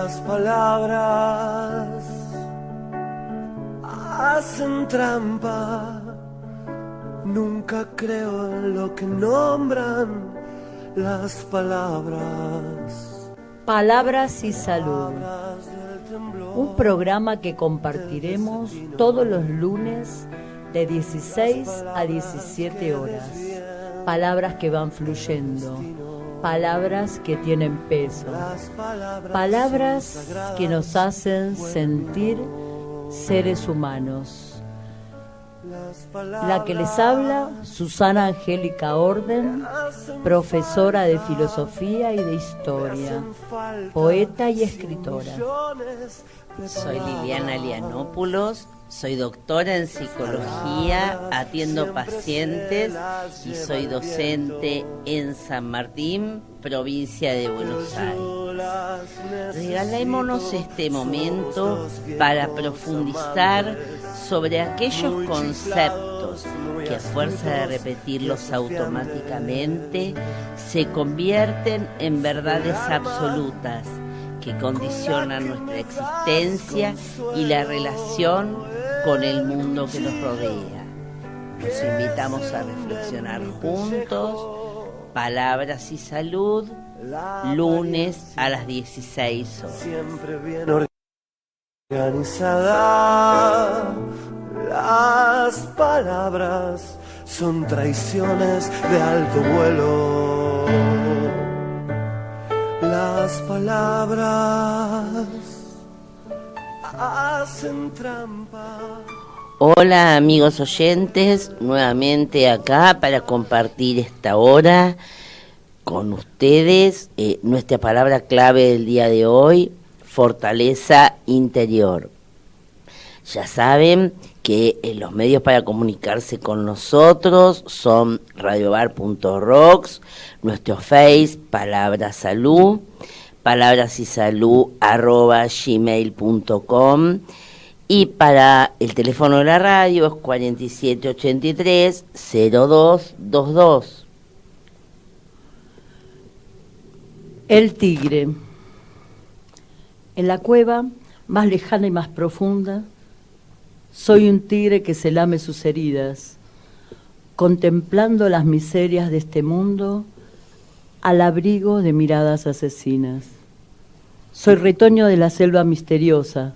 Las palabras hacen trampa, nunca creo en lo que nombran las palabras. Palabras y Salud, un programa que compartiremos todos los lunes de 16 a 17 horas. Palabras que van fluyendo, palabras que tienen peso, palabras que nos hacen sentir seres humanos. La que les habla, Susana Angélica Orden, profesora de filosofía y de historia, poeta y escritora. Soy Liliana Lianopoulos, soy doctora en psicología, atiendo pacientes y soy docente en San Martín, provincia de Buenos Aires. Regalémonos este momento para profundizar sobre aquellos conceptos que a fuerza de repetirlos automáticamente se convierten en verdades absolutas que condicionan nuestra existencia y la relación con el mundo que nos rodea. Nos invitamos a reflexionar juntos. Palabras y Salud, lunes a las 16 horas. Siempre bien organizada, las palabras son traiciones de alto vuelo. Las palabras hacen trampa. Hola amigos oyentes, nuevamente acá para compartir esta hora con ustedes. Nuestra palabra clave del día de hoy, fortaleza interior. Ya saben que los medios para comunicarse con nosotros son radiobar.rocks, nuestro Face, Palabras Salud, palabrasysalud@gmail.com, y para el teléfono de la radio es 4783-0222. El tigre. En la cueva más lejana y más profunda, soy un tigre que se lame sus heridas, contemplando las miserias de este mundo al abrigo de miradas asesinas. Soy retoño de la selva misteriosa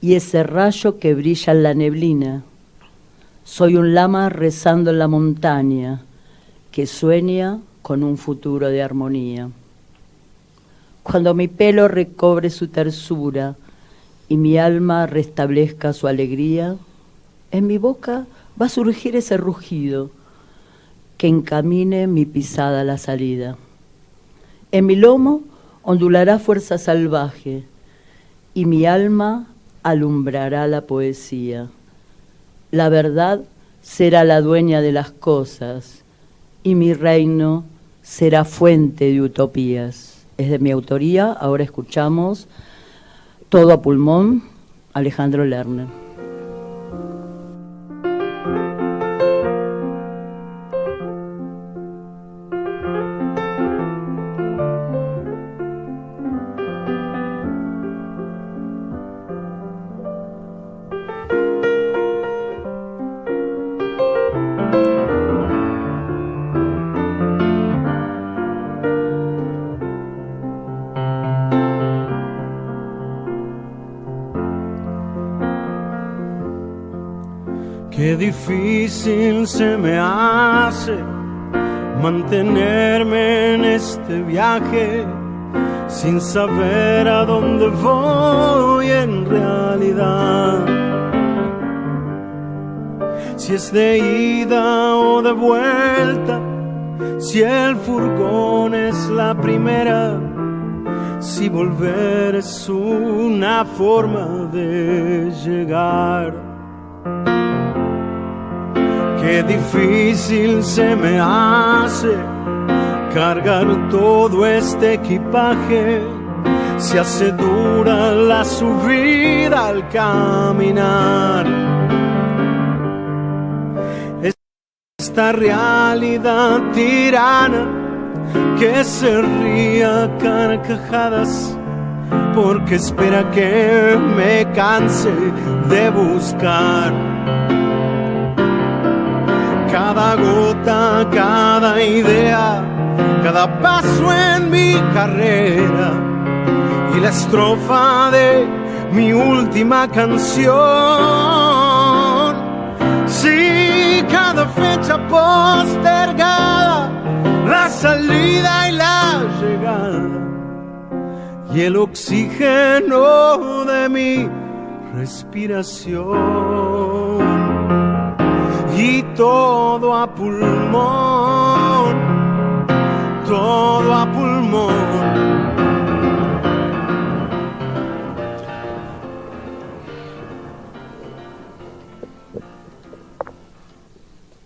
y ese rayo que brilla en la neblina. Soy un lama rezando en la montaña que sueña con un futuro de armonía. Cuando mi pelo recobre su tersura y mi alma restablezca su alegría, en mi boca va a surgir ese rugido que encamine mi pisada a la salida. En mi lomo ondulará fuerza salvaje y mi alma alumbrará la poesía. La verdad será la dueña de las cosas y mi reino será fuente de utopías. Es de mi autoría. Ahora escuchamos Todo a pulmón, Alejandro Lerner. Qué difícil se me hace mantenerme en este viaje sin saber a dónde voy en realidad. Si es de ida o de vuelta, si el furgón es la primera, si volver es una forma de llegar. Qué difícil se me hace cargar todo este equipaje, se hace dura la subida al caminar. Esta realidad tirana que se ríe a carcajadas porque espera que me canse de buscar. Cada gota, cada idea, cada paso en mi carrera y la estrofa de mi última canción. Sí, cada fecha postergada, la salida y la llegada y el oxígeno de mi respiración. Y todo a pulmón, todo a pulmón.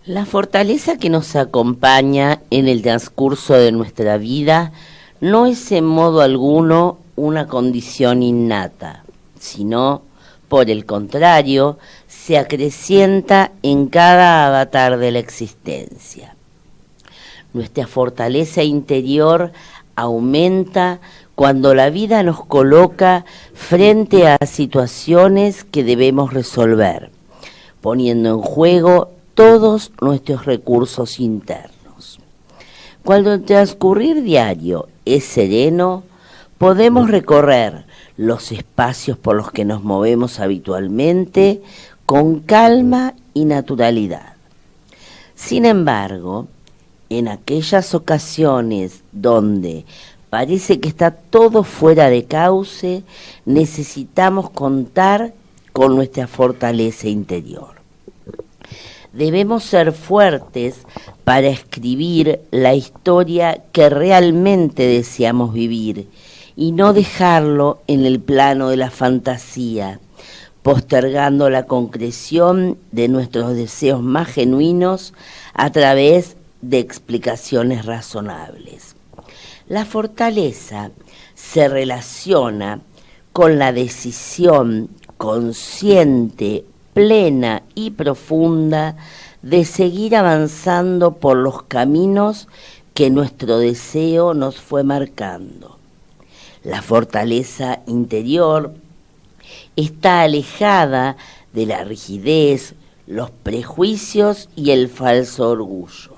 La fortaleza que nos acompaña en el transcurso de nuestra vida no es en modo alguno una condición innata, sino, por el contrario, se acrecienta en cada avatar de la existencia. Nuestra fortaleza interior aumenta cuando la vida nos coloca frente a situaciones que debemos resolver, poniendo en juego todos nuestros recursos internos. Cuando el transcurrir diario es sereno, podemos recorrer los espacios por los que nos movemos habitualmente con calma y naturalidad. Sin embargo, en aquellas ocasiones donde parece que está todo fuera de cauce, necesitamos contar con nuestra fortaleza interior. Debemos ser fuertes para escribir la historia que realmente deseamos vivir y no dejarlo en el plano de la fantasía, postergando la concreción de nuestros deseos más genuinos a través de explicaciones razonables. La fortaleza se relaciona con la decisión consciente, plena y profunda de seguir avanzando por los caminos que nuestro deseo nos fue marcando. La fortaleza interior está alejada de la rigidez, los prejuicios y el falso orgullo.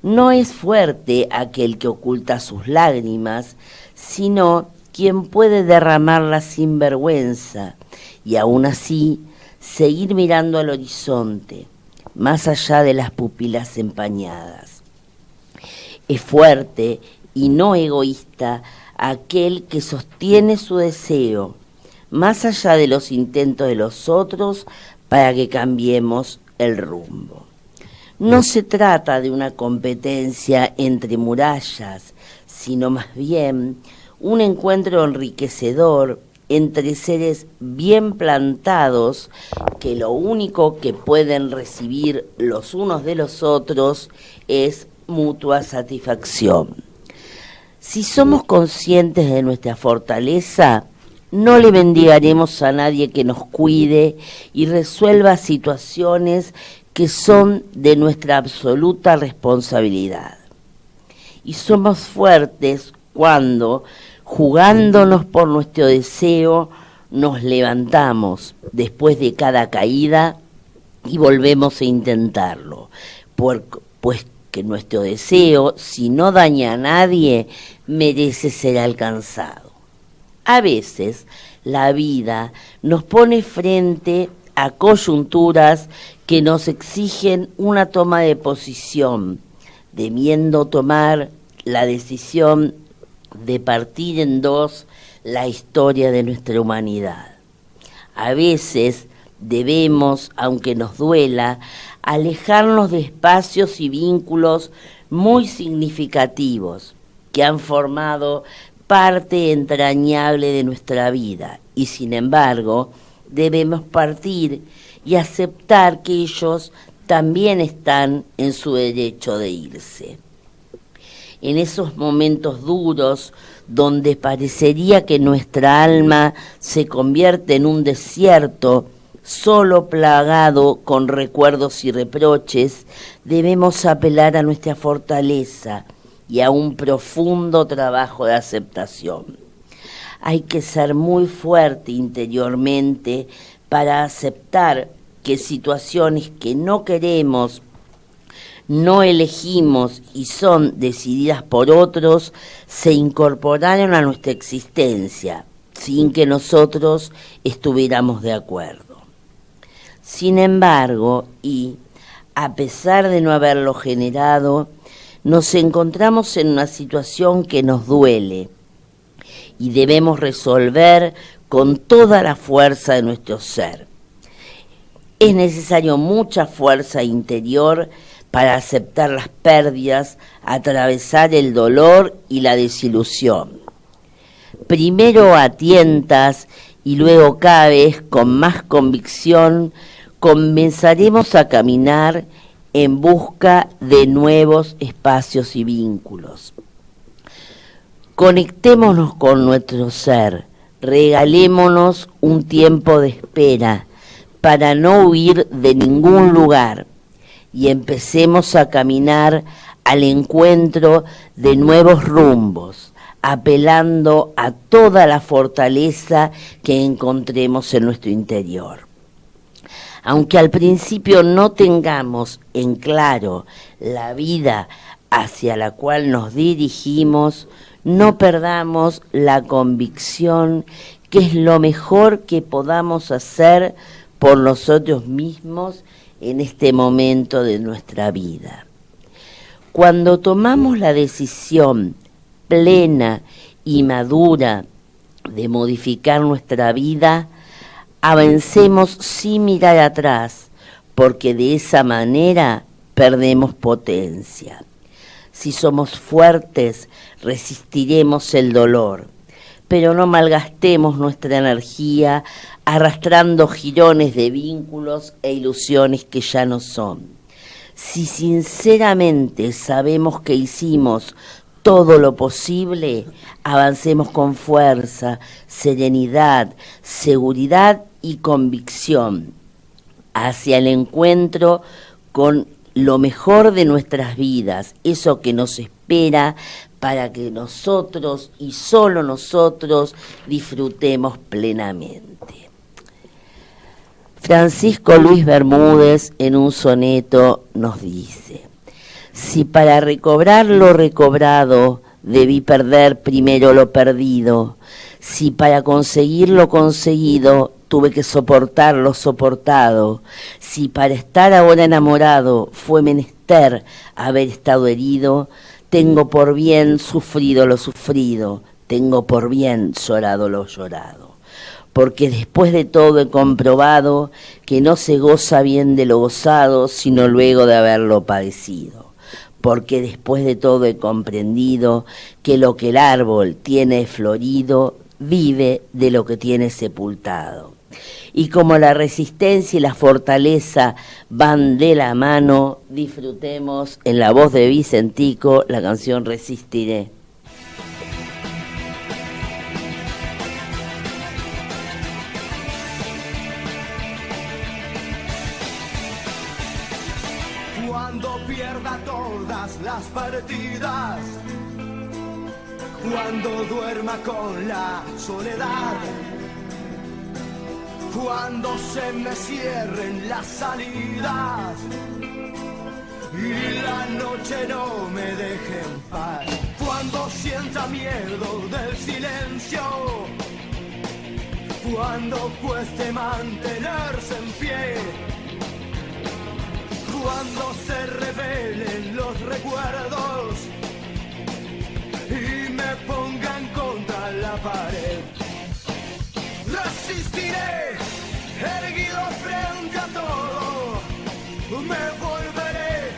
No es fuerte aquel que oculta sus lágrimas, sino quien puede derramarlas sin vergüenza y aún así seguir mirando al horizonte, más allá de las pupilas empañadas. Es fuerte y no egoísta aquel que sostiene su deseo, más allá de los intentos de los otros para que cambiemos el rumbo. No se trata de una competencia entre murallas, sino más bien un encuentro enriquecedor entre seres bien plantados que lo único que pueden recibir los unos de los otros es mutua satisfacción. Si somos conscientes de nuestra fortaleza, no le mendigaremos a nadie que nos cuide y resuelva situaciones que son de nuestra absoluta responsabilidad. Y somos fuertes cuando, jugándonos por nuestro deseo, nos levantamos después de cada caída y volvemos a intentarlo, pues que nuestro deseo, si no daña a nadie, merece ser alcanzado. A veces la vida nos pone frente a coyunturas que nos exigen una toma de posición, debiendo tomar la decisión de partir en dos la historia de nuestra humanidad. A veces debemos, aunque nos duela, alejarnos de espacios y vínculos muy significativos que han formado parte entrañable de nuestra vida y sin embargo debemos partir y aceptar que ellos también están en su derecho de irse. En esos momentos duros donde parecería que nuestra alma se convierte en un desierto solo plagado con recuerdos y reproches, debemos apelar a nuestra fortaleza y a un profundo trabajo de aceptación. hay que ser muy fuerte interiormente para aceptar que situaciones que no queremos, no elegimos y son decididas por otros, se incorporaron a nuestra existencia sin que nosotros estuviéramos de acuerdo. Sin embargo, y a pesar de no haberlo generado, nos encontramos en una situación que nos duele y debemos resolver con toda la fuerza de nuestro ser. Es necesario mucha fuerza interior para aceptar las pérdidas, atravesar el dolor y la desilusión. Primero a tientas y luego cada vez con más convicción comenzaremos a caminar en busca de nuevos espacios y vínculos. Conectémonos con nuestro ser, regalémonos un tiempo de espera para no huir de ningún lugar y empecemos a caminar al encuentro de nuevos rumbos, apelando a toda la fortaleza que encontremos en nuestro interior. Aunque al principio no tengamos en claro la vida hacia la cual nos dirigimos, no perdamos la convicción que es lo mejor que podamos hacer por nosotros mismos en este momento de nuestra vida. Cuando tomamos la decisión plena y madura de modificar nuestra vida, avancemos sin mirar atrás, porque de esa manera perdemos potencia. Si somos fuertes, resistiremos el dolor, pero no malgastemos nuestra energía arrastrando jirones de vínculos e ilusiones que ya no son. Si sinceramente sabemos que hicimos todo lo posible, avancemos con fuerza, serenidad, seguridad y convicción hacia el encuentro con lo mejor de nuestras vidas, eso que nos espera para que nosotros y solo nosotros disfrutemos plenamente. Francisco Luis Bermúdez en un soneto nos dice: si para recobrar lo recobrado debí perder primero lo perdido, si para conseguir lo conseguido tuve que soportar lo soportado, si para estar ahora enamorado fue menester haber estado herido, tengo por bien sufrido lo sufrido, tengo por bien llorado lo llorado. Porque después de todo he comprobado que no se goza bien de lo gozado, sino luego de haberlo padecido. Porque después de todo he comprendido que lo que el árbol tiene florido, vive de lo que tiene sepultado. Y como la resistencia y la fortaleza van de la mano, disfrutemos en la voz de Vicentico la canción Resistiré. Cuando pierda todas las partidas, cuando duerma con la soledad, cuando se me cierren las salidas y la noche no me deje en paz, cuando sienta miedo del silencio, cuando cueste mantenerse en pie, cuando se revelen los recuerdos y me pongan contra la pared, resistiré, erguido frente a todo, me volveré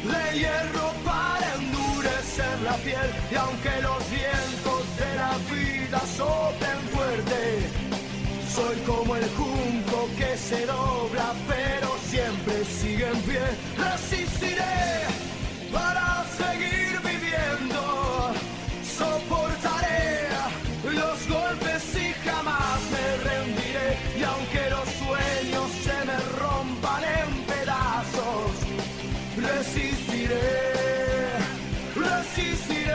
de hierro para endurecer la piel, y aunque los vientos de la vida soplen fuerte, soy como el junco que se dobla pero siempre sigue en pie. Resistiré para seguir viviendo, soportaré los golpes y jamás me rendiré, y aunque los sueños se me rompan en pedazos, resistiré, resistiré.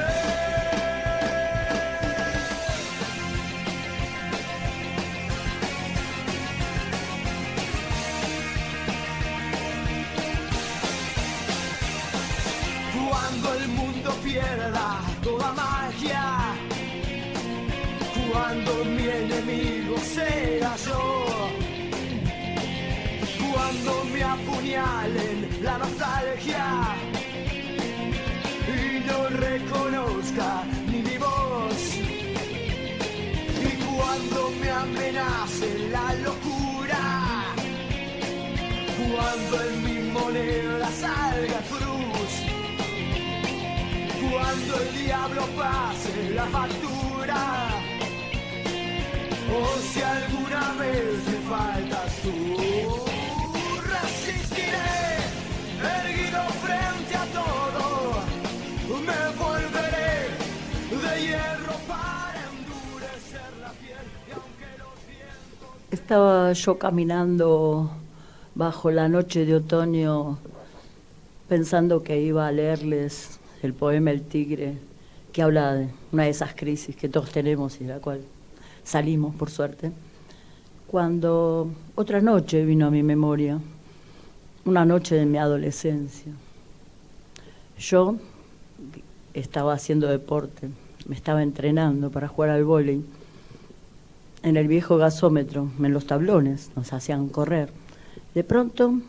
Cuando el mundo pierda toda magia, cuando mi enemigo sea yo, cuando me apuñalen la nostalgia y no reconozca ni mi voz, y cuando me amenace la locura, cuando en mi moneda salga cruz, cuando el diablo pase la factura, o si alguna vez me faltas tú, resistiré, erguido frente a todo, me volveré de hierro para endurecer la piel, y aunque los vientos... Estaba yo caminando bajo la noche de otoño pensando que iba a leerles el poema El Tigre, que habla de una de esas crisis que todos tenemos y de la cual salimos, por suerte, cuando otra noche vino a mi memoria, una noche de mi adolescencia. Yo estaba haciendo deporte, me estaba entrenando para jugar al vóley en el viejo gasómetro, en los tablones, nos hacían correr. De pronto,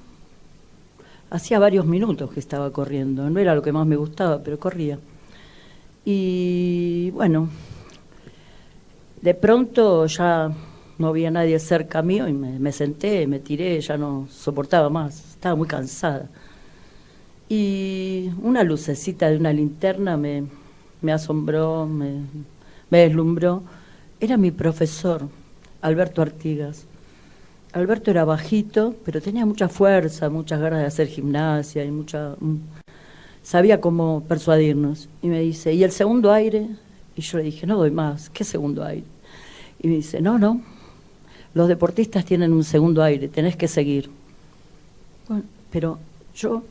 hacía varios minutos que estaba corriendo, no era lo que más me gustaba, pero corría. Y bueno, de pronto ya no había nadie cerca mío y me senté, me tiré, ya no soportaba más, estaba muy cansada. Y una lucecita de una linterna me asombró, me deslumbró. Era mi profesor, Alberto Artigas. Alberto era bajito, pero tenía mucha fuerza, muchas ganas de hacer gimnasia y sabía cómo persuadirnos. Y me dice, ¿y el segundo aire? Y yo le dije, no doy más, ¿qué segundo aire? Y me dice, no, los deportistas tienen un segundo aire, tenés que seguir. Bueno, pero yo,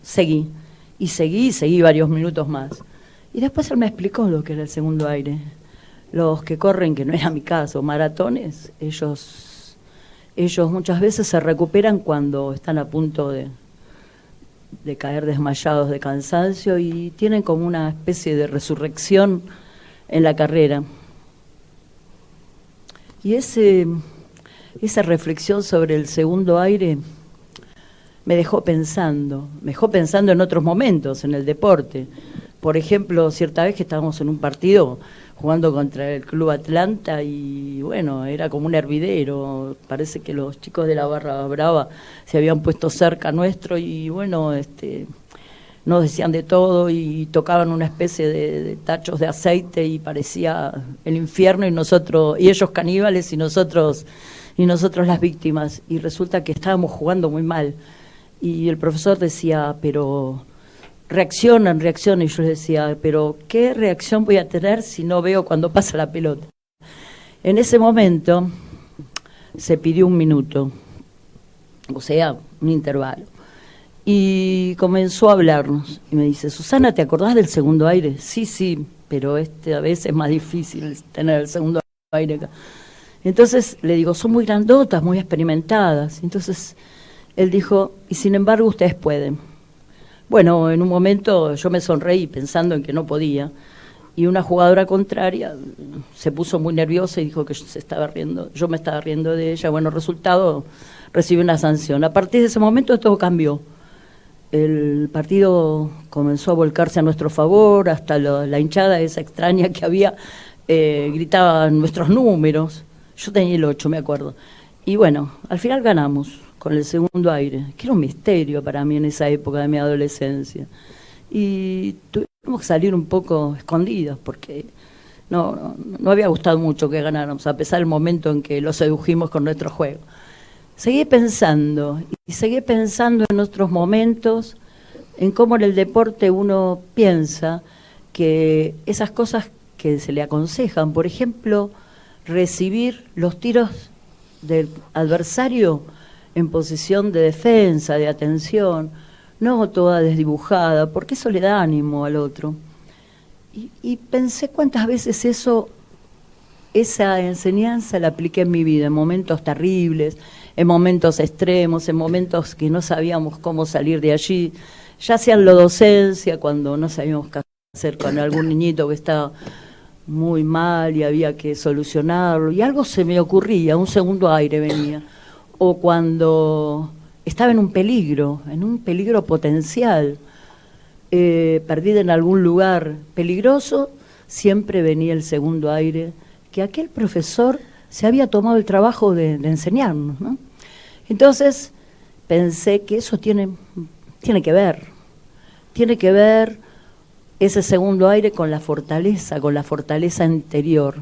seguí. Y seguí varios minutos más. Y después él me explicó lo que era el segundo aire. Los que corren, que no era mi caso, maratones, ellos muchas veces se recuperan cuando están a punto de caer desmayados de cansancio y tienen como una especie de resurrección en la carrera. Y esa reflexión sobre el segundo aire me dejó pensando en otros momentos, en el deporte. Por ejemplo, cierta vez que estábamos en un partido jugando contra el Club Atlanta y bueno, era como un hervidero, parece que los chicos de la Barra Brava se habían puesto cerca nuestro y bueno, nos decían de todo y tocaban una especie de tachos de aceite y parecía el infierno y ellos caníbales y nosotros las víctimas, y resulta que estábamos jugando muy mal y el profesor decía, pero reaccionan, y yo les decía, pero ¿qué reacción voy a tener si no veo cuando pasa la pelota? En ese momento se pidió un minuto, o sea, un intervalo, y comenzó a hablarnos, y me dice, Susana, ¿te acordás del segundo aire? Sí, pero esta vez es más difícil tener el segundo aire acá. Entonces le digo, son muy grandotas, muy experimentadas. Entonces él dijo, y sin embargo ustedes pueden. Bueno, en un momento yo me sonreí pensando en que no podía, y una jugadora contraria se puso muy nerviosa y dijo que yo me estaba riendo de ella. Bueno, resultado, recibió una sanción. A partir de ese momento todo cambió. El partido comenzó a volcarse a nuestro favor, hasta la hinchada esa extraña que había gritaba nuestros números. Yo tenía el 8, me acuerdo. Y bueno, al final ganamos con el segundo aire, que era un misterio para mí en esa época de mi adolescencia. Y tuvimos que salir un poco escondidos porque no había gustado mucho que ganáramos, a pesar del momento en que lo sedujimos con nuestro juego. Seguí pensando en otros momentos, en cómo en el deporte uno piensa que esas cosas que se le aconsejan, por ejemplo, recibir los tiros del adversario en posición de defensa, de atención, no toda desdibujada, porque eso le da ánimo al otro. Y pensé cuántas veces esa enseñanza la apliqué en mi vida, en momentos terribles, en momentos extremos, en momentos que no sabíamos cómo salir de allí, ya sea en la docencia, cuando no sabíamos qué hacer con algún niñito que estaba muy mal y había que solucionarlo, y algo se me ocurría, un segundo aire venía, o cuando estaba en un peligro potencial, perdida en algún lugar peligroso, siempre venía el segundo aire, que aquel profesor se había tomado el trabajo de enseñarnos, ¿no? Entonces pensé que eso tiene que ver ese segundo aire con la fortaleza interior,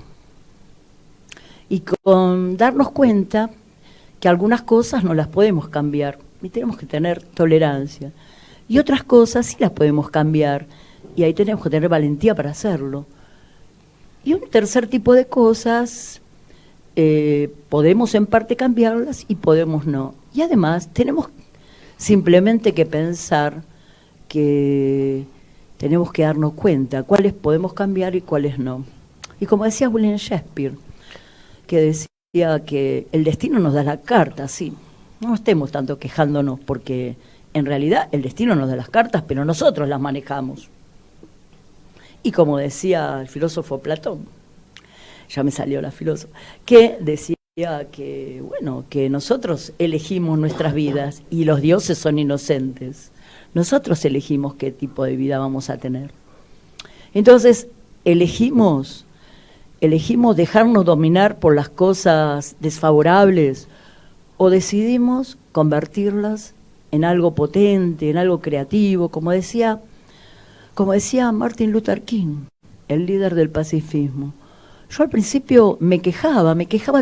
y con darnos cuenta que algunas cosas no las podemos cambiar y tenemos que tener tolerancia, y otras cosas sí las podemos cambiar y ahí tenemos que tener valentía para hacerlo. Y un tercer tipo de cosas podemos en parte cambiarlas y podemos no. Y además tenemos simplemente que pensar que tenemos que darnos cuenta cuáles podemos cambiar y cuáles no. Y como decía William Shakespeare, que decía que el destino nos da la carta, sí. No estemos tanto quejándonos, porque en realidad el destino nos da las cartas, pero nosotros las manejamos. Y como decía el filósofo Platón, ya me salió la filósofa, que decía que, bueno, que nosotros elegimos nuestras vidas y los dioses son inocentes. Nosotros elegimos qué tipo de vida vamos a tener. Entonces, elegimos dejarnos dominar por las cosas desfavorables, o decidimos convertirlas en algo potente, en algo creativo, como decía Martin Luther King, el líder del pacifismo. Yo al principio me quejaba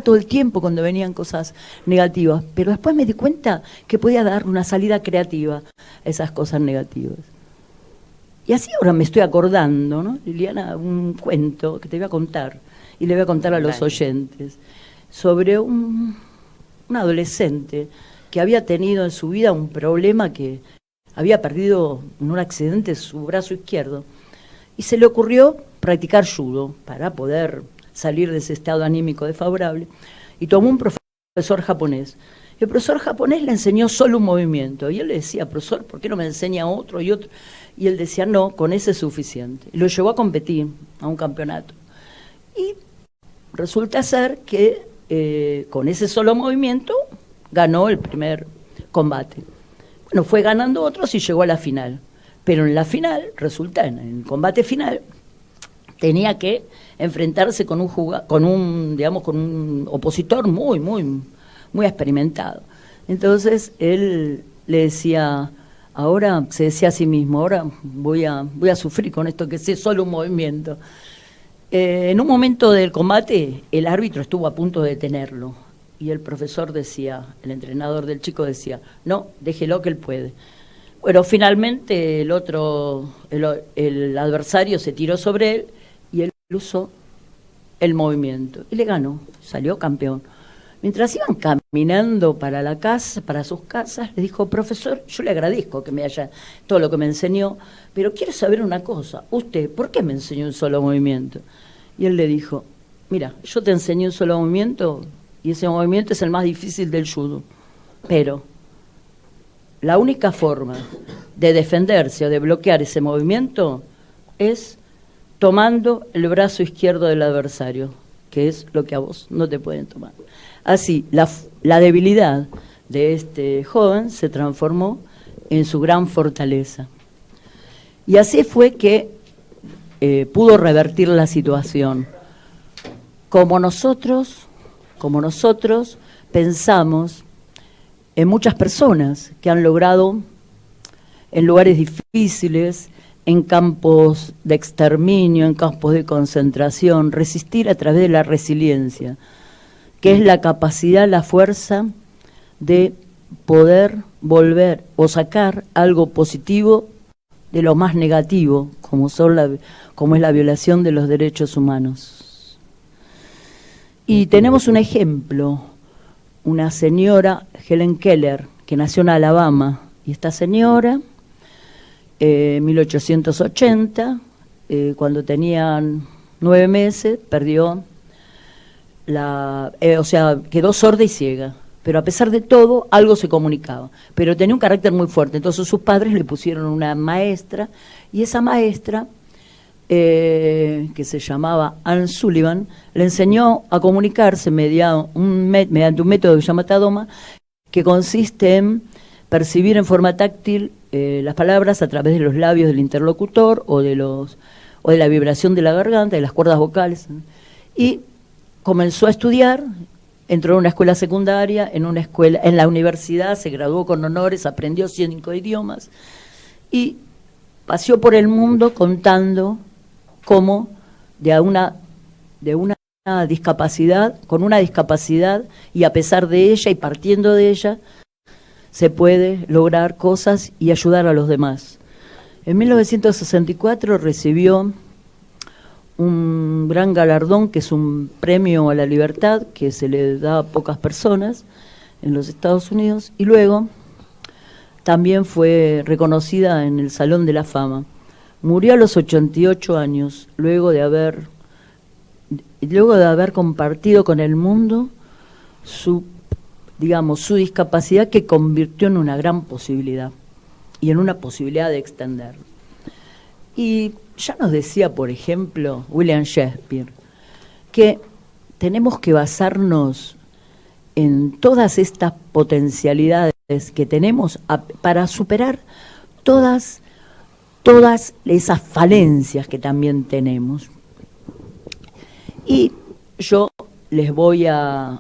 todo el tiempo cuando venían cosas negativas, pero después me di cuenta que podía dar una salida creativa a esas cosas negativas. Y así ahora me estoy acordando, ¿no, Liliana? Un cuento que te voy a contar, y le voy a contar a los oyentes, sobre un adolescente que había tenido en su vida un problema, que había perdido en un accidente su brazo izquierdo, y se le ocurrió practicar judo para poder salir de ese estado anímico desfavorable, y tomó un profesor japonés. El profesor japonés le enseñó solo un movimiento, y él le decía: profesor, ¿por qué no me enseña otro y otro? Y él decía: no, con ese es suficiente. Y lo llevó a competir a un campeonato. Y resulta ser que con ese solo movimiento ganó el primer combate. Bueno, fue ganando otros y llegó a la final. Pero en la final, en el combate final, tenía que enfrentarse con un opositor muy experimentado. Entonces él le decía: ahora, se decía a sí mismo, ahora voy a sufrir con esto que sé solo un movimiento. En un momento del combate, el árbitro estuvo a punto de detenerlo, y el profesor decía, el entrenador del chico decía: no, déjelo que él puede. Bueno, finalmente el adversario se tiró sobre él y él usó el movimiento y le ganó, salió campeón. Mientras iban caminando para la casa, para sus casas, le dijo: profesor, yo le agradezco que me haya todo lo que me enseñó, pero quiero saber una cosa, usted, ¿por qué me enseñó un solo movimiento? Y él le dijo: mira, yo te enseñé un solo movimiento y ese movimiento es el más difícil del judo, pero la única forma de defenderse o de bloquear ese movimiento es tomando el brazo izquierdo del adversario, que es lo que a vos no te pueden tomar. Así, la debilidad de este joven se transformó en su gran fortaleza. Y así fue que pudo revertir la situación. Como nosotros pensamos en muchas personas que han logrado, en lugares difíciles, en campos de exterminio, en campos de concentración, resistir a través de la resiliencia, que es la capacidad, la fuerza de poder volver o sacar algo positivo de lo más negativo, como es la violación de los derechos humanos. Y tenemos un ejemplo, una señora, Helen Keller, que nació en Alabama, y esta señora, en 1880, cuando tenía 9 meses, quedó sorda y ciega. pero a pesar de todo, algo se comunicaba. Pero tenía un carácter muy fuerte, entonces sus padres le pusieron una maestra, y esa maestra, que se llamaba Anne Sullivan, le enseñó a comunicarse mediante un método que se llama Tadoma, que consiste en percibir en forma táctil las palabras a través de los labios del interlocutor o de la vibración de la garganta, de las cuerdas vocales, ¿no? Y comenzó a estudiar, entró a una escuela secundaria, en la universidad, se graduó con honores, aprendió 5 idiomas y paseó por el mundo contando cómo de una discapacidad, con una discapacidad, y a pesar de ella y partiendo de ella, se puede lograr cosas y ayudar a los demás. En 1964 recibió un gran galardón, que es un premio a la libertad, que se le da a pocas personas en los Estados Unidos, y luego también fue reconocida en el Salón de la Fama. Murió a los 88 años, luego de haber compartido con el mundo su discapacidad, que convirtió en una gran posibilidad y en una posibilidad de extender. Y ya nos decía, por ejemplo, William Shakespeare, que tenemos que basarnos en todas estas potencialidades que tenemos para superar todas esas falencias que también tenemos. Y yo les voy a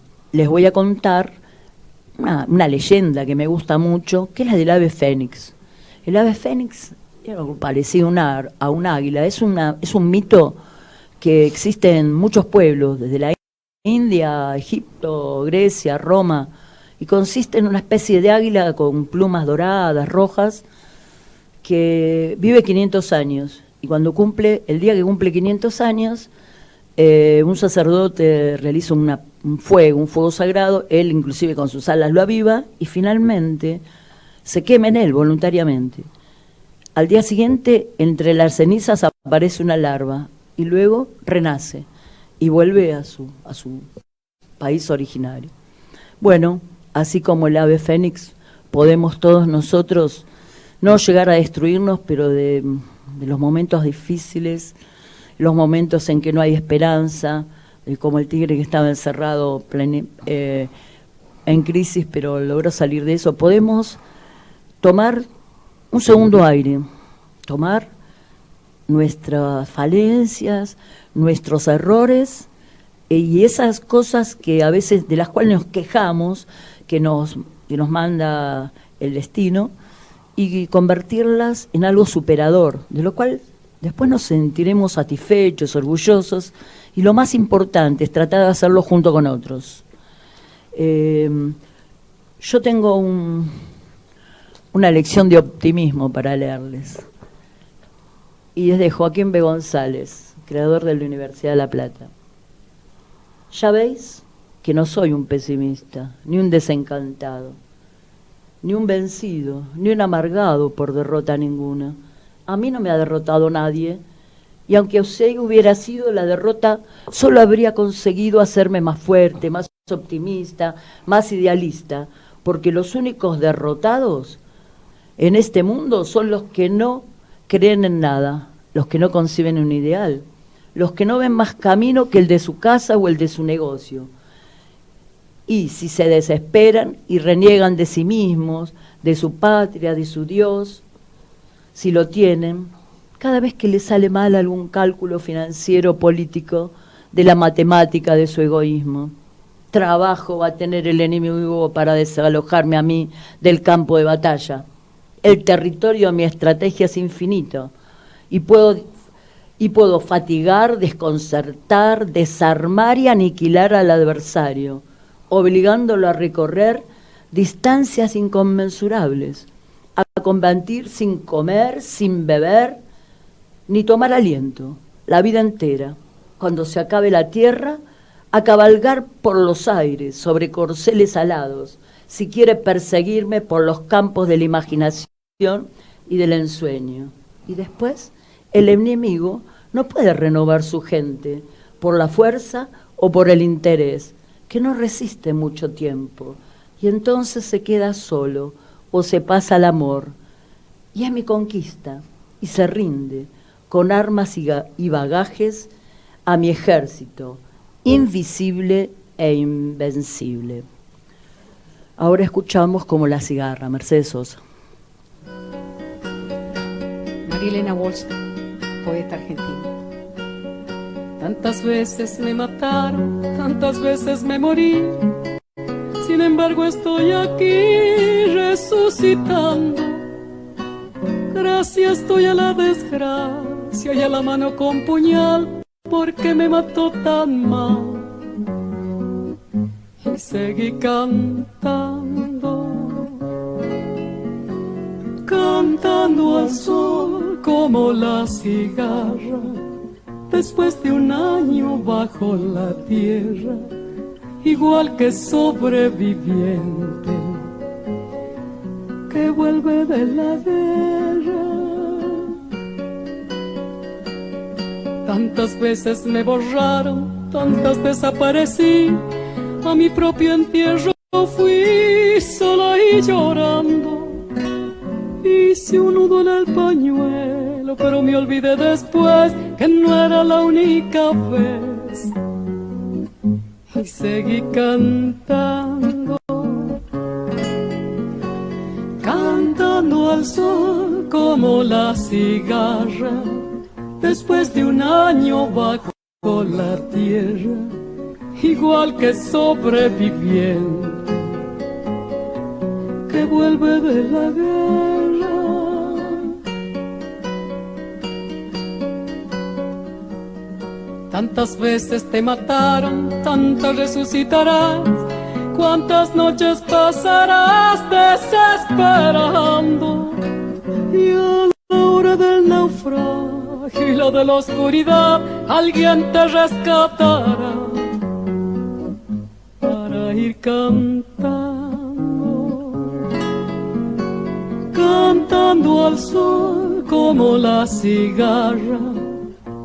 contar una leyenda que me gusta mucho, que es la del ave fénix. El ave fénix es algo parecido a un águila, es un mito que existe en muchos pueblos, desde la India, Egipto, Grecia, Roma, y consiste en una especie de águila con plumas doradas, rojas, que vive 500 años, y el día que cumple 500 años, un sacerdote realiza un fuego sagrado, él inclusive con sus alas lo aviva, y finalmente se quema en él voluntariamente. Al día siguiente, entre las cenizas aparece una larva, y luego renace, y vuelve a su país originario. Bueno, así como el ave fénix, podemos todos nosotros no llegar a destruirnos, pero de los momentos difíciles, los momentos en que no hay esperanza, como el tigre que estaba encerrado en crisis, pero logró salir de eso, podemos tomar un segundo aire, tomar nuestras falencias, nuestros errores y esas cosas que a veces de las cuales nos quejamos, que nos manda el destino, y convertirlas en algo superador, de lo cual después nos sentiremos satisfechos, orgullosos, y lo más importante es tratar de hacerlo junto con otros. Yo tengo una lección de optimismo para leerles, y es de Joaquín B. González, creador de la Universidad de La Plata. Ya veis que no soy un pesimista, ni un desencantado, ni un vencido, ni un amargado por derrota ninguna. A mí no me ha derrotado nadie, y aunque usted hubiera sido la derrota, solo habría conseguido hacerme más fuerte, más optimista, más idealista, porque los únicos derrotados en este mundo son los que no creen en nada, los que no conciben un ideal, los que no ven más camino que el de su casa o el de su negocio. Y si se desesperan y reniegan de sí mismos, de su patria, de su Dios, si lo tienen, cada vez que les sale mal algún cálculo financiero, político, de la matemática de su egoísmo, trabajo va a tener el enemigo para desalojarme a mí del campo de batalla. El territorio de mi estrategia es infinito, y puedo fatigar, desconcertar, desarmar y aniquilar al adversario, obligándolo a recorrer distancias inconmensurables, a combatir sin comer, sin beber, ni tomar aliento, la vida entera, cuando se acabe la tierra, a cabalgar por los aires, sobre corceles alados, si quiere perseguirme por los campos de la imaginación y del ensueño. Y después, el enemigo no puede renovar su gente por la fuerza o por el interés, que no resiste mucho tiempo, y entonces se queda solo o se pasa al amor, y es mi conquista, y se rinde, con armas y bagajes, a mi ejército, invisible e invencible. Ahora escuchamos Como la cigarra, Mercedes Sosa. María Elena Walsh, poeta argentina. Tantas veces me mataron, tantas veces me morí, sin embargo estoy aquí resucitando. Gracias estoy a la desgracia y a la mano con puñal, porque me mató tan mal. Y seguí cantando, cantando al sol como la cigarra, después de un año bajo la tierra, igual que sobreviviente que vuelve de la guerra. Tantas veces me borraron, tantas desaparecí, a mi propio entierro fui sola y llorando. Hice un nudo en el pañuelo, pero me olvidé después que no era la única vez. Y seguí cantando, cantando al sol como la cigarra, después de un año bajo la tierra, igual que sobreviviente que vuelve de la guerra. Tantas veces te mataron, tantas resucitarás, cuántas noches pasarás desesperando, y a la hora del naufragio y la de la oscuridad alguien te rescatará para ir cantando, cantando al sol como la cigarra,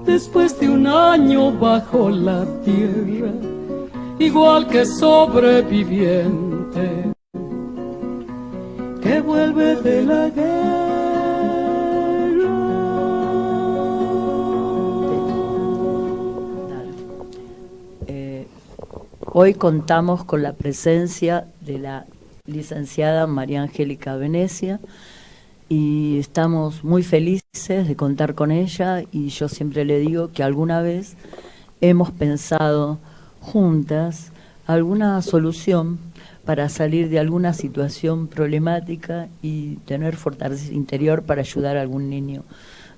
después de un año bajo la tierra, igual que sobreviviente que vuelve de la guerra. Hoy contamos con la presencia de la licenciada María Angélica Venecia y estamos muy felices de contar con ella, y yo siempre le digo que alguna vez hemos pensado juntas alguna solución para salir de alguna situación problemática y tener fortaleza interior para ayudar a algún niño.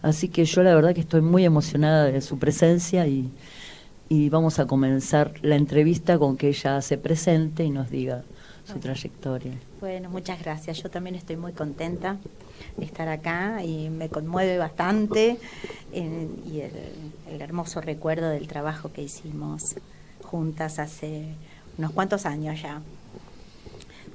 Así que yo la verdad que estoy muy emocionada de su presencia y vamos a comenzar la entrevista con que ella se presente y nos diga su trayectoria. Bueno, muchas gracias. Yo también estoy muy contenta de estar acá y me conmueve bastante y el hermoso recuerdo del trabajo que hicimos juntas hace unos cuantos años ya.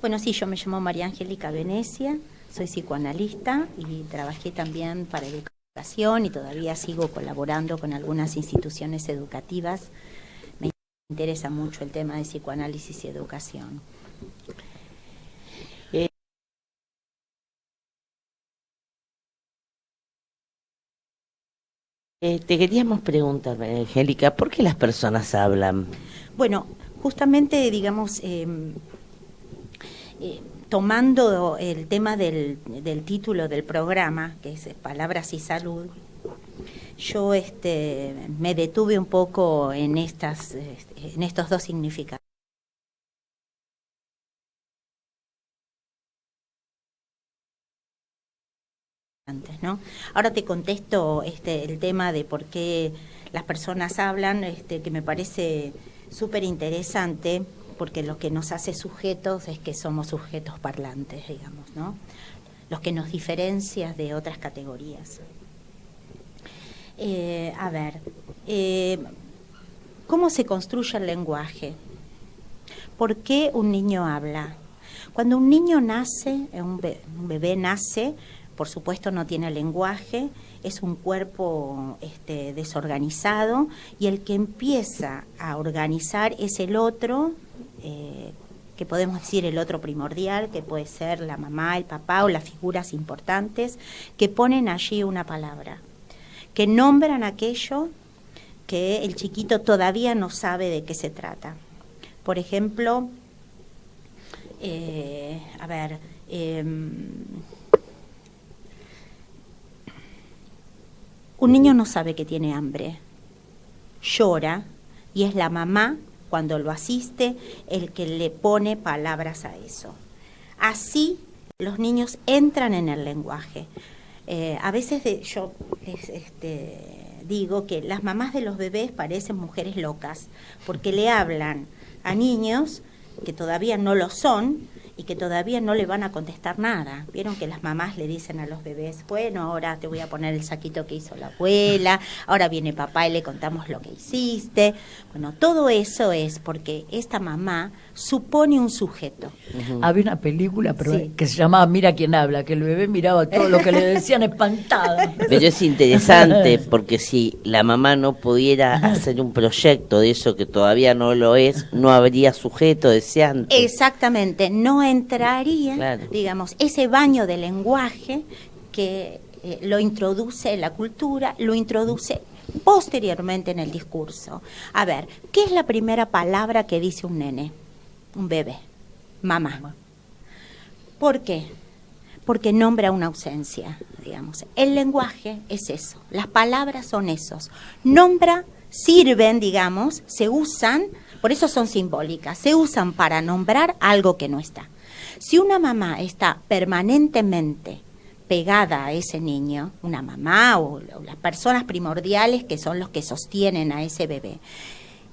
Bueno, sí, yo me llamo María Angélica Venecia, soy psicoanalista y trabajé también para educación y todavía sigo colaborando con algunas instituciones educativas. Me interesa mucho el tema de psicoanálisis y educación. Te queríamos preguntar, Angélica, ¿por qué las personas hablan? Bueno, justamente, digamos, tomando el tema del título del programa, que es Palabras y Salud, yo me detuve un poco en estos dos significados. ¿No? Ahora te contesto el tema de por qué las personas hablan, que me parece súper interesante, porque lo que nos hace sujetos es que somos sujetos parlantes, digamos, ¿no? Los que nos diferencia de otras categorías. A ver, ¿cómo se construye el lenguaje? ¿Por qué un niño habla? Cuando un niño nace, un bebé nace, por supuesto no tiene lenguaje, es un cuerpo desorganizado, y el que empieza a organizar es el otro, que podemos decir el otro primordial, que puede ser la mamá, el papá o las figuras importantes, que ponen allí una palabra, que nombran aquello que el chiquito todavía no sabe de qué se trata. Por ejemplo, un niño no sabe que tiene hambre, llora, y es la mamá, cuando lo asiste, el que le pone palabras a eso. Así los niños entran en el lenguaje. A veces yo digo que las mamás de los bebés parecen mujeres locas, porque le hablan a niños que todavía no lo son y que todavía no le van a contestar nada. Vieron que las mamás le dicen a los bebés, bueno, ahora te voy a poner el saquito que hizo la abuela, ahora viene papá y le contamos lo que hiciste. Bueno, todo eso es porque esta mamá supone un sujeto. Había una película Sí. que se llamaba Mira quién habla, que el bebé miraba todo lo que le decían espantado. Pero es interesante porque si la mamá no pudiera hacer un proyecto de eso que todavía no lo es, no habría sujeto deseante. Exactamente, no entraría, Claro. digamos, ese baño de lenguaje que lo introduce en la cultura, lo introduce posteriormente en el discurso. A ver, ¿qué es la primera palabra que dice un nene, un bebé? Mamá. ¿Por qué? Porque nombra una ausencia, digamos. El lenguaje es eso, las palabras son esos. Nombra, sirven, digamos, se usan, por eso son simbólicas, se usan para nombrar algo que no está. Si una mamá está permanentemente pegada a ese niño, una mamá o las personas primordiales que son los que sostienen a ese bebé,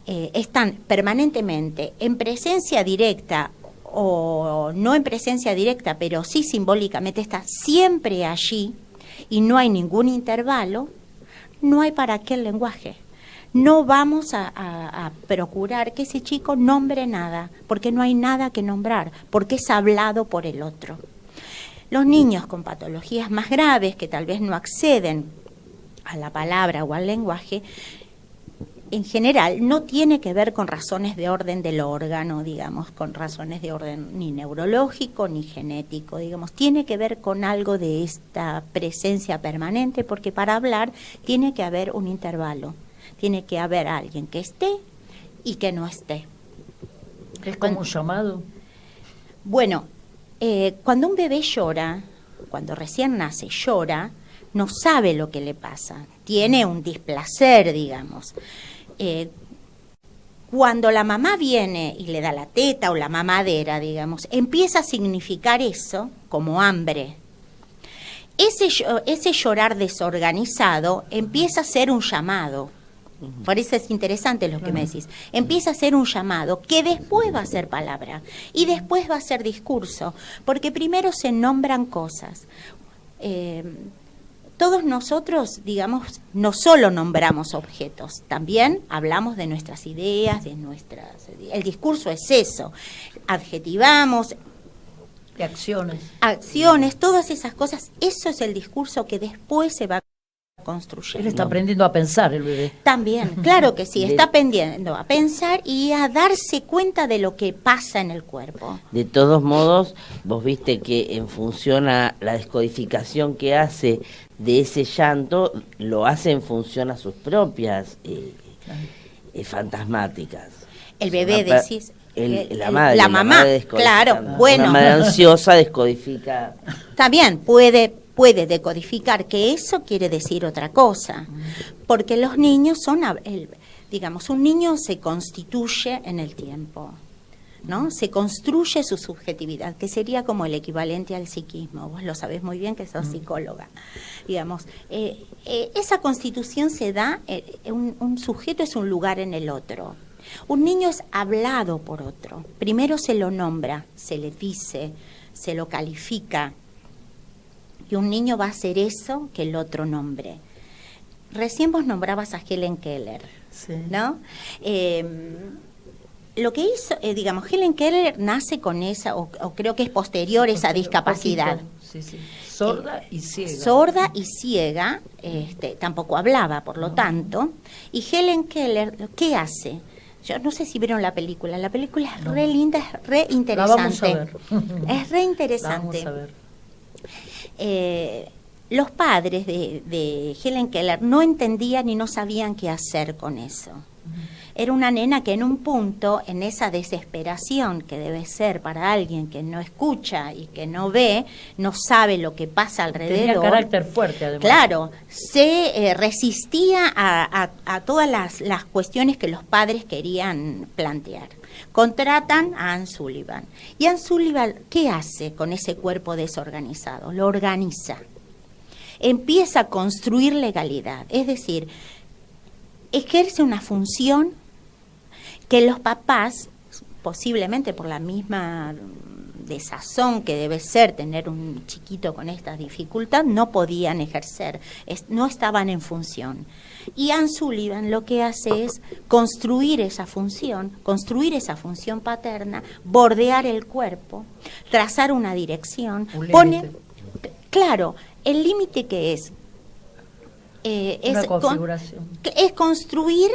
están permanentemente en presencia directa o no en presencia directa, pero sí simbólicamente está siempre allí y no hay ningún intervalo, no hay para qué el lenguaje. No vamos a procurar que ese chico nombre nada, porque no hay nada que nombrar, porque es hablado por el otro. Los niños con patologías más graves, que tal vez no acceden a la palabra o al lenguaje, en general no tiene que ver con razones de orden del órgano, digamos, con razones de orden ni neurológico ni genético, digamos, tiene que ver con algo de esta presencia permanente, porque para hablar tiene que haber un intervalo. Tiene que haber alguien que esté y que no esté. ¿Es como un llamado? Bueno, cuando un bebé llora, cuando recién nace llora, no sabe lo que le pasa, tiene un displacer, digamos. Cuando la mamá viene y le da la teta o la mamadera, digamos, empieza a significar eso como hambre. Ese llorar desorganizado empieza a ser un llamado. Por eso es interesante lo que me decís. Empieza a ser un llamado que después va a ser palabra y después va a ser discurso, porque primero se nombran cosas. Todos nosotros, digamos, no solo nombramos objetos, también hablamos de nuestras ideas, el discurso es eso. Adjetivamos, De acciones, todas esas cosas, eso es el discurso que después se va construyendo. Él está aprendiendo a pensar, el bebé. También, claro que sí, está aprendiendo a pensar y a darse cuenta de lo que pasa en el cuerpo. De todos modos, vos viste que en función a la descodificación que hace de ese llanto, lo hace en función a sus propias fantasmáticas. El bebé, decís... La madre, la mamá, claro, bueno. La madre ansiosa descodifica. También puede decodificar que eso quiere decir otra cosa, porque los niños son, digamos, un niño se constituye en el tiempo, ¿no? Se construye su subjetividad, que sería como el equivalente al psiquismo. Vos lo sabés muy bien que sos psicóloga. Digamos, esa constitución se da, un sujeto es un lugar en el otro. Un niño es hablado por otro. Primero se lo nombra, se le dice, se lo califica. Y un niño va a hacer eso que el otro nombre. Recién vos nombrabas a Helen Keller, Sí. ¿no? Lo que hizo, digamos, Helen Keller nace con esa, o creo que es posterior esa discapacidad. Sí, sí. Sorda y ciega. Sorda y ciega, tampoco hablaba, por lo tanto. Y Helen Keller, ¿qué hace? Yo no sé si vieron la película es re linda, es re interesante. La vamos a ver. Es re interesante. La vamos a ver. Los padres de Helen Keller no entendían y no sabían qué hacer con eso. Era una nena que en un punto, en esa desesperación que debe ser para alguien que no escucha y que no ve, no sabe lo que pasa alrededor. Tenía carácter fuerte, además. Claro, se resistía a todas las cuestiones que los padres querían plantear. Contratan a Anne Sullivan. Y Anne Sullivan, ¿qué hace con ese cuerpo desorganizado? Lo organiza. Empieza a construir legalidad. Es decir, ejerce una función que los papás, posiblemente por la misma desazón que debe ser tener un chiquito con esta dificultad, no podían ejercer, no estaban en función. Y Anne Sullivan lo que hace es construir esa función paterna, bordear el cuerpo, trazar una dirección, claro, el límite que es una configuración. Es construir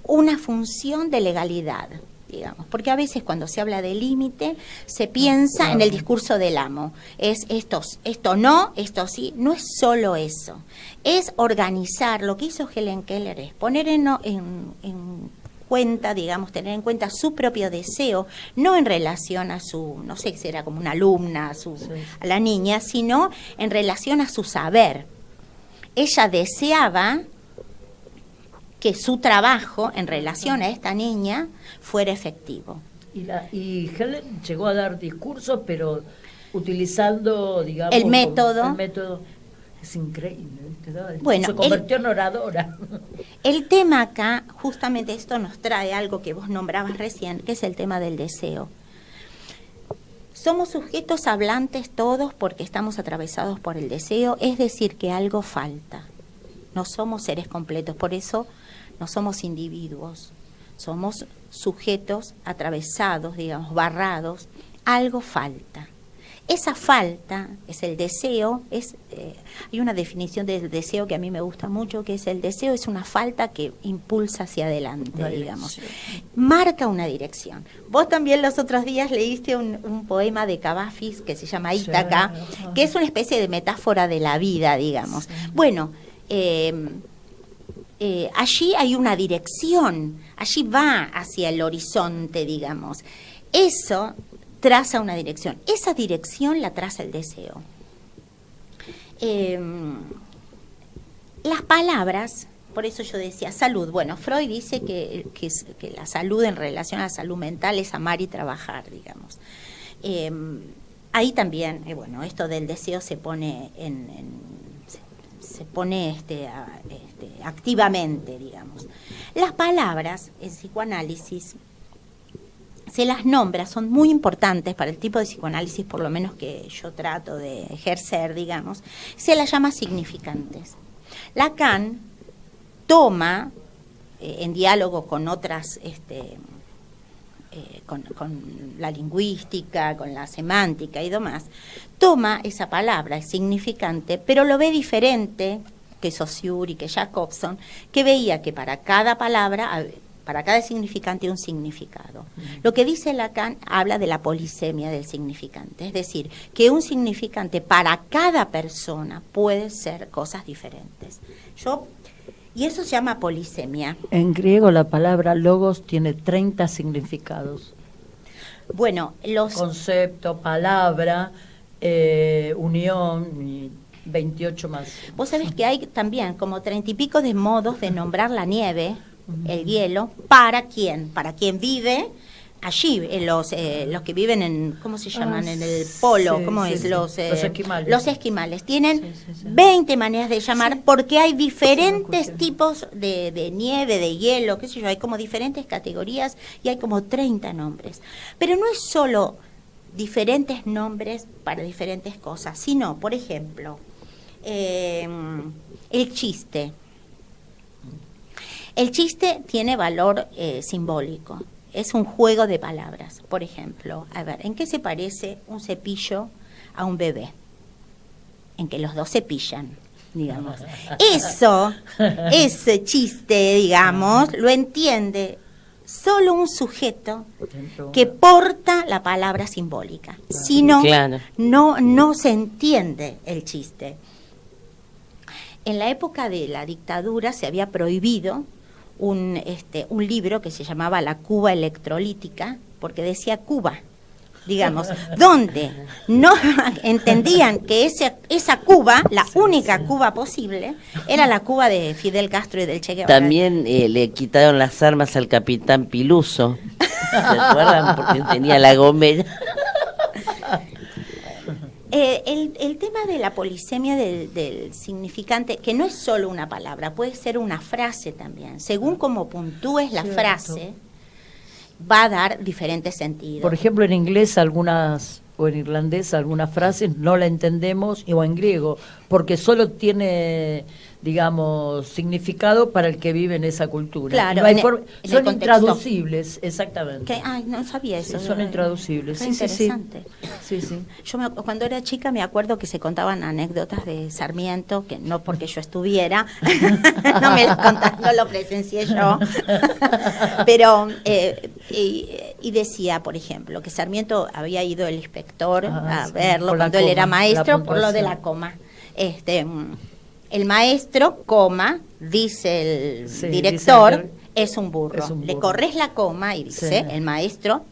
una función de legalidad, digamos, porque a veces cuando se habla de límite se piensa en el discurso del amo, es esto no, esto sí, no es solo eso, es organizar. Lo que hizo Helen Keller es poner en cuenta, digamos, tener en cuenta su propio deseo, no en relación a su, no sé si era como una alumna, a la niña, sino en relación a su saber. Ella deseaba que su trabajo en relación a esta niña fuera efectivo. Y Helen llegó a dar discursos, pero utilizando, digamos, el método. Es increíble, ¿verdad? Bueno, se convirtió en oradora. El tema acá, justamente esto nos trae algo que vos nombrabas recién, que es el tema del deseo. Somos sujetos hablantes todos porque estamos atravesados por el deseo, es decir, que algo falta. No somos seres completos, por eso no somos individuos, somos sujetos atravesados, digamos, barrados, algo falta. Esa falta es el deseo, hay una definición del deseo que a mí me gusta mucho, que es el deseo es una falta que impulsa hacia adelante, digamos. Marca una dirección. Vos también los otros días leíste un poema de Cavafis que se llama Ítaca, que es una especie de metáfora de la vida, digamos. Bueno, allí hay una dirección, allí va hacia el horizonte, digamos. Eso traza una dirección. Esa dirección la traza el deseo. Las palabras, por eso yo decía salud. Bueno, Freud dice que la salud en relación a la salud mental es amar y trabajar, digamos. Ahí también, bueno, esto del deseo se pone activamente, digamos. Las palabras en psicoanálisis se las nombra, son muy importantes para el tipo de psicoanálisis, por lo menos que yo trato de ejercer, digamos, se las llama significantes. Lacan toma, en diálogo con otras, con la lingüística, con la semántica y demás, toma esa palabra, el significante, pero lo ve diferente que Saussure y que Jacobson, que veía que para cada palabra, para cada significante un significado. Lo que dice Lacan habla de la polisemia del significante, es decir, que un significante para cada persona puede ser cosas diferentes. Y eso se llama polisemia. En griego la palabra logos tiene 30 significados. Bueno, concepto, palabra, unión y 28 más. Vos sabés que hay también como 30 y pico de modos de nombrar la nieve, el hielo, ¿para quién? Para quien vive allí, los que viven en, ¿cómo se llaman? En el polo, sí, ¿cómo sí, es? sí. Los esquimales. Los esquimales. Tienen 20 maneras de llamar porque hay diferentes tipos de nieve, de hielo, qué sé yo, hay como diferentes categorías y hay como 30 nombres. Pero no es solo diferentes nombres para diferentes cosas, sino, por ejemplo, el chiste. El chiste tiene valor simbólico. Es un juego de palabras. Por ejemplo, a ver, ¿en qué se parece un cepillo a un bebé? En que los dos cepillan, digamos. Ese chiste, digamos, lo entiende solo un sujeto que porta la palabra simbólica. Si no, Claro. no se entiende el chiste. En la época de la dictadura se había prohibido un libro que se llamaba La Cuba electrolítica, porque decía Cuba, digamos, donde no entendían que esa Cuba, la única Cuba posible, era la Cuba de Fidel Castro y del Che Guevara. También le quitaron las armas al capitán Piluso. ¿Se acuerdan? Porque tenía la gomera. El tema de la polisemia del significante, que no es solo una palabra, puede ser una frase también. Según como puntúes la frase, va a dar diferentes sentidos. Por ejemplo, en inglés o en irlandés algunas frases no la entendemos, o en griego, porque solo tiene, digamos, significado para el que vive en esa cultura. Claro, No hay en forma- el son contexto. intraducibles, exactamente. Ay, no sabía eso. Sí, son intraducibles. Qué Sí, sí, sí. interesante. Sí, sí. Yo cuando era chica me acuerdo que se contaban anécdotas de Sarmiento, que no porque yo estuviera, no me las contaban, no lo presencié yo, pero y decía, por ejemplo, que Sarmiento había ido el inspector a sí, verlo por la cuando él era coma, maestro la por lo de puntuación. la coma. El maestro, coma, dice el Sí, director, dice es un burro. es un Le burro. corres la coma y dice, Sí. el maestro,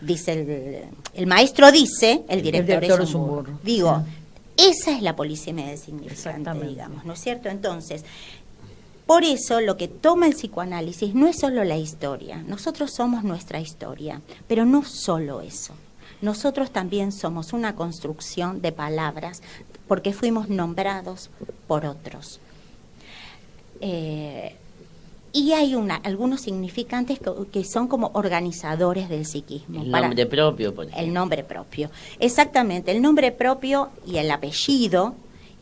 dice el maestro dice, el director, es un burro. Digo, esa es la polisemia del significante, Exactamente. digamos, ¿no es cierto? Entonces, por eso lo que toma el psicoanálisis no es solo la historia, nosotros somos nuestra historia, pero no solo eso. Nosotros también somos una construcción de palabras porque fuimos nombrados por otros. Y hay algunos significantes que son como organizadores del psiquismo. El nombre propio, por ejemplo. El nombre propio. Exactamente, el nombre propio y el apellido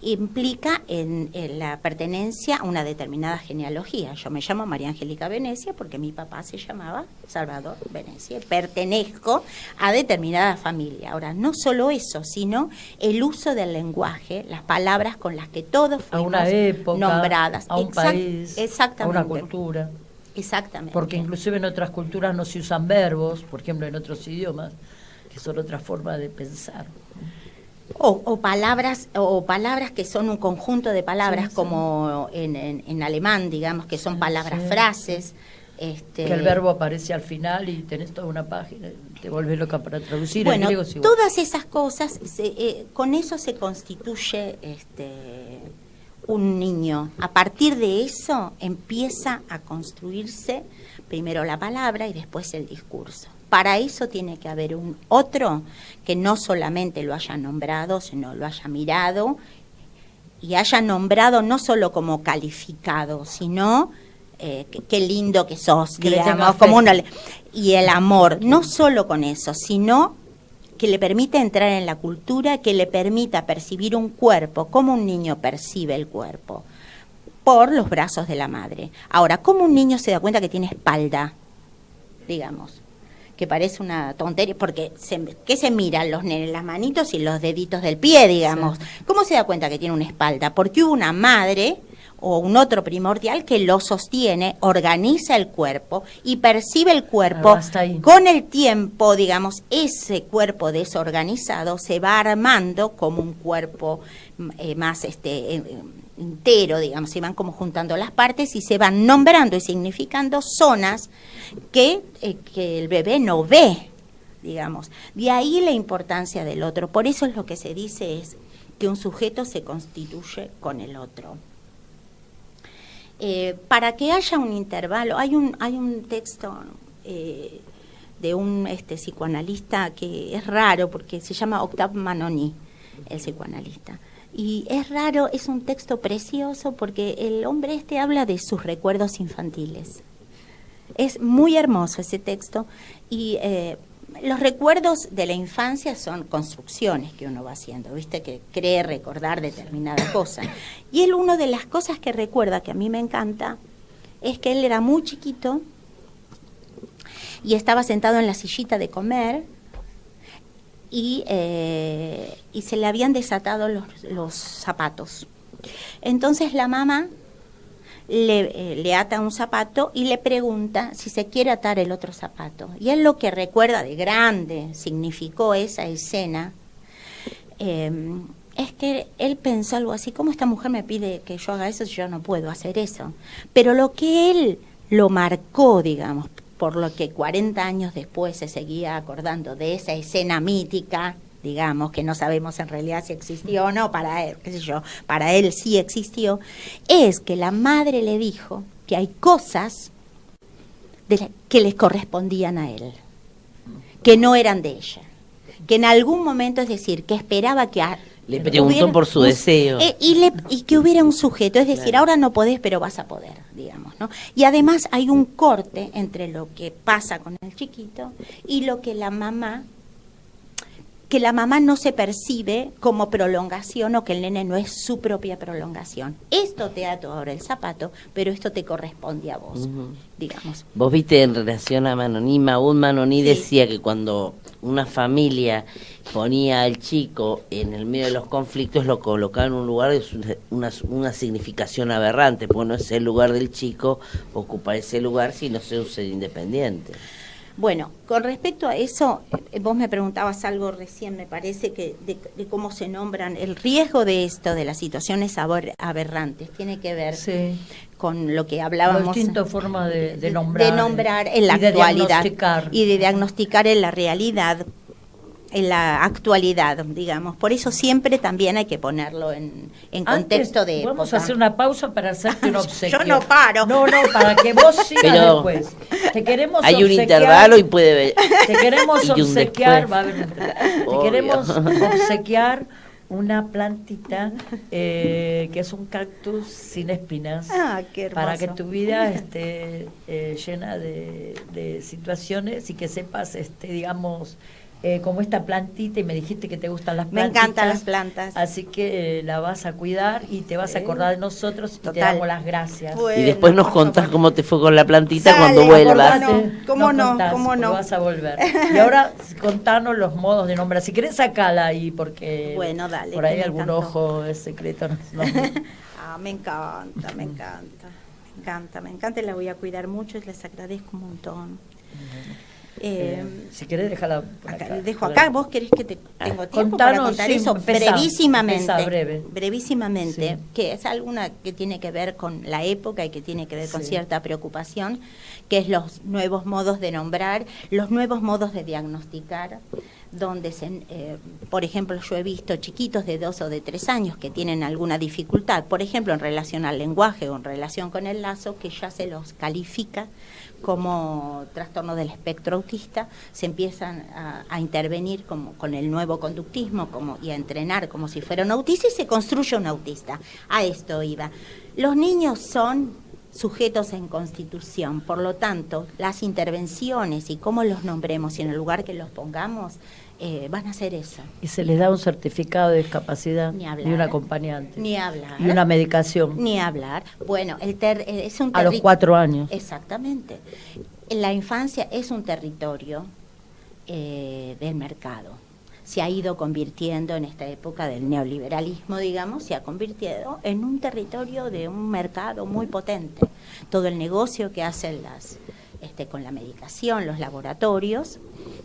implica en la pertenencia a una determinada genealogía. Yo me llamo María Angélica Venecia porque mi papá se llamaba Salvador Venecia. Pertenezco a determinada familia. Ahora, no solo eso, sino el uso del lenguaje, las palabras con las que todos A fuimos una época, nombradas. a un país, exactamente. a una cultura. Exactamente. Porque inclusive en otras culturas no se usan verbos, por ejemplo en otros idiomas, que son otra forma de pensar. O palabras que son un conjunto de palabras, Sí, como en alemán, digamos, que son palabras sí. frases. Que el verbo aparece al final y tenés toda una página, te volvés loca para traducir. Bueno, en griego es igual. todas esas cosas, con eso se constituye un niño. A partir de eso empieza a construirse primero la palabra y después el discurso. Para eso tiene que haber un otro que no solamente lo haya nombrado, sino lo haya mirado y haya nombrado no solo como calificado, sino qué lindo que sos, Que le tenga digamos, como afecto. y el amor, no solo con eso, sino que le permita entrar en la cultura, que le permita percibir un cuerpo, como un niño percibe el cuerpo, por los brazos de la madre. Ahora, ¿cómo un niño se da cuenta que tiene espalda? Digamos, que parece una tontería, porque ¿qué se miran los nenes? Las manitos y los deditos del pie, digamos. Sí. ¿Cómo se da cuenta que tiene una espalda? Porque hubo una madre o un otro primordial que lo sostiene, organiza el cuerpo y percibe el cuerpo. Hasta ahí. Con el tiempo, digamos, ese cuerpo desorganizado se va armando como un cuerpo más entero, digamos, se van como juntando las partes y se van nombrando y significando zonas que el bebé no ve, digamos. De ahí la importancia del otro. Por eso es lo que se dice es que un sujeto se constituye con el otro. Para que haya un intervalo, hay un texto de un psicoanalista que es raro porque se llama Octave Manoni, el psicoanalista. Y es raro, es un texto precioso porque el hombre habla de sus recuerdos infantiles. Es muy hermoso ese texto y los recuerdos de la infancia son construcciones que uno va haciendo, ¿viste? Que cree recordar determinada cosa. Y él, una de las cosas que recuerda, que a mí me encanta, es que él era muy chiquito y estaba sentado en la sillita de comer y se le habían desatado los zapatos. Entonces la mamá le ata un zapato y le pregunta si se quiere atar el otro zapato. Y él lo que recuerda de grande significó esa escena, es que él pensó algo así: ¿cómo esta mujer me pide que yo haga eso si yo no puedo hacer eso? Pero lo que él lo marcó, digamos, por lo que 40 años después se seguía acordando de esa escena mítica, digamos, que no sabemos en realidad si existió o no, para él, qué sé yo, para él sí existió, es que la madre le dijo que hay cosas que les correspondían a él, que no eran de ella, que en algún momento, es decir, que esperaba que le preguntó por su deseo. Y que hubiera un sujeto, es decir, ahora no podés, pero vas a poder, digamos, ¿no? Y además hay un corte entre lo que pasa con el chiquito y lo que la mamá no se percibe como prolongación, o que el nene no es su propia prolongación. Esto te ato ahora el zapato, pero esto te corresponde a vos, digamos. Vos viste, en relación a Manoní, Maud Manoní decía que cuando una familia ponía al chico en el medio de los conflictos, lo colocaba en un lugar de una significación aberrante, porque no es el lugar del chico ocupar ese lugar, sino ser un ser independiente. Bueno, con respecto a eso, vos me preguntabas algo recién, me parece, que de cómo se nombran. El riesgo de esto, de las situaciones aberrantes, tiene que ver con lo que hablábamos. Las distintas formas de nombrar. De nombrar en la actualidad. Y de diagnosticar en la realidad, en la actualidad, digamos. Por eso siempre también hay que ponerlo en contexto de época. Vamos a hacer una pausa para hacerte un obsequio. Yo no paro. No, para que vos sigas. Pero después. Te queremos hay obsequiar, un intervalo y puede ver. Te queremos y obsequiar, va a haber Obvio. te queremos obsequiar una plantita que es un cactus sin espinas. Ah, qué hermoso. Para que tu vida esté llena de situaciones y que sepas, digamos, como esta plantita, y me dijiste que te gustan las plantas. Me encantan las plantas. Así que la vas a cuidar y te vas a acordar de nosotros y te damos las gracias. Bueno, y después nos contás cómo te fue con la plantita. Sale, cuando vuelvas. ¿Cómo no? Vas a volver. Y ahora contanos los modos de nombrar. Si querés, sacala ahí, porque bueno, dale, por ahí me algún encantó. ojo es secreto. Me encanta y la voy a cuidar mucho y les agradezco un montón. Si querés, déjala por acá, acá. dejo acá. ¿Vos querés que tengo tiempo para contar eso? Brevísimamente, Sí. que es alguna que tiene que ver con la época y que tiene que ver con cierta preocupación, que es los nuevos modos de nombrar, los nuevos modos de diagnosticar, donde por ejemplo, yo he visto chiquitos de 2 o de 3 años que tienen alguna dificultad, por ejemplo, en relación al lenguaje o en relación con el lazo, que ya se los califica como trastorno del espectro autista, se empiezan a intervenir con el nuevo conductismo y a entrenar como si fuera un autista, y se construye un autista. A esto iba. Los niños son sujetos en constitución, por lo tanto, las intervenciones y cómo los nombremos y en el lugar que los pongamos, van a hacer eso. Y se les da un certificado de discapacidad Ni hablar. y un acompañante. Ni hablar. Y una medicación. Ni hablar. Bueno, es un a los 4 años. Exactamente. La infancia es un territorio del mercado. Se ha ido convirtiendo en esta época del neoliberalismo, digamos, se ha convertido en un territorio de un mercado muy potente. Todo el negocio que hacen con la medicación, los laboratorios,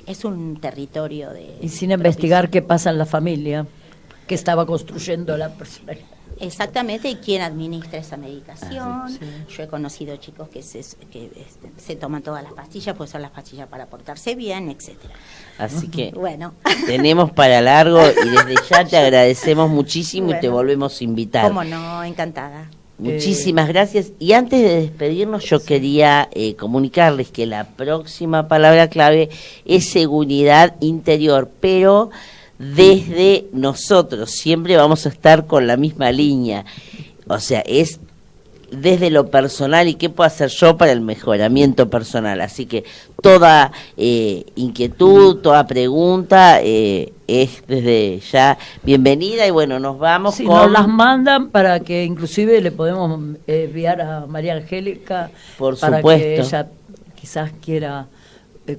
es un territorio de... Y sin investigar qué pasa en la familia, que estaba construyendo la personalidad. Exactamente, y quién administra esa medicación. Yo he conocido chicos que se toman todas las pastillas, pues son las pastillas para portarse bien, etcétera. Así que bueno, tenemos para largo, y desde ya te agradecemos muchísimo y te volvemos a invitar. Cómo no, encantada. Muchísimas gracias. Y antes de despedirnos, yo quería comunicarles que la próxima palabra clave es seguridad interior, pero desde nosotros siempre vamos a estar con la misma línea. O sea, es desde lo personal y qué puedo hacer yo para el mejoramiento personal. Así que toda inquietud, toda pregunta es desde ya bienvenida. Y bueno, nos vamos si con... nos las mandan, para que inclusive le podemos enviar a María Angélica, por para supuesto, que ella quizás quiera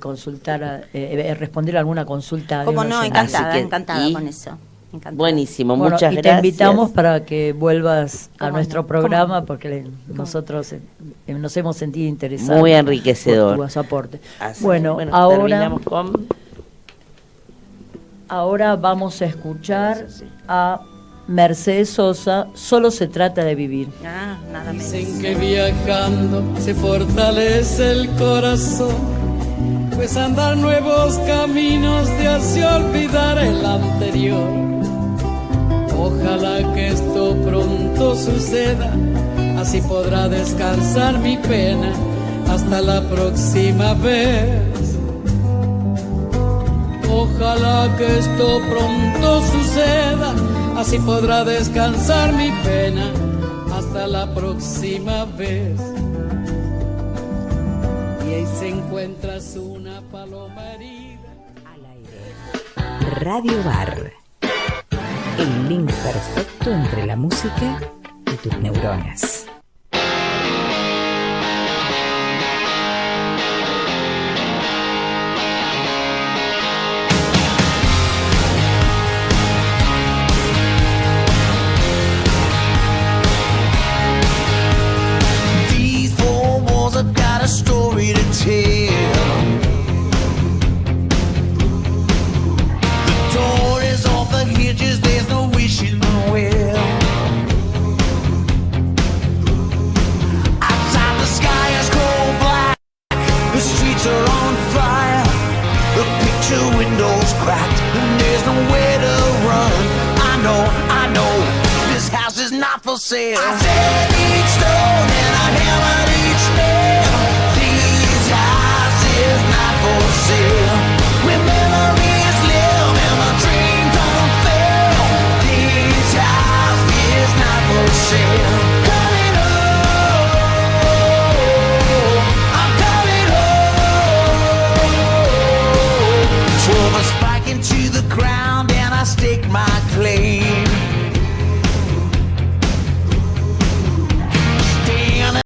consultar, responder alguna consulta. Como no, encantada, que, encantada con eso. Encantada. Buenísimo, Bueno, muchas y gracias. te invitamos para que vuelvas a ¿Cómo nuestro no? programa ¿Cómo? porque nosotros nos hemos sentido interesados. Muy enriquecedor. Por tu aporte. Así, Bueno, ahora, terminamos con... ahora vamos a escuchar a Mercedes Sosa, Solo se trata de vivir. Ah, nada menos. Dicen que viajando se fortalece el corazón, pues andar nuevos caminos te hace olvidar el anterior. Ojalá que esto pronto suceda, así podrá descansar mi pena hasta la próxima vez. Ojalá que esto pronto suceda, así podrá descansar mi pena hasta la próxima vez. Y ahí se encuentras una paloma herida. Al aire. Radio Bar. El link perfecto entre la música y tus neuronas. These four walls have got a story to tell. The door is off the hinges, there's no wishing well. Outside the sky is cold black, the streets are on fire. The picture windows cracked, and there's nowhere to run. I know, this house is not for sale. I said each stone and I hammered each nail. This house is not for sale. Where memories live and my dreams don't fail. This house is not for sale. Coming home, I'm coming home. 12 a spike into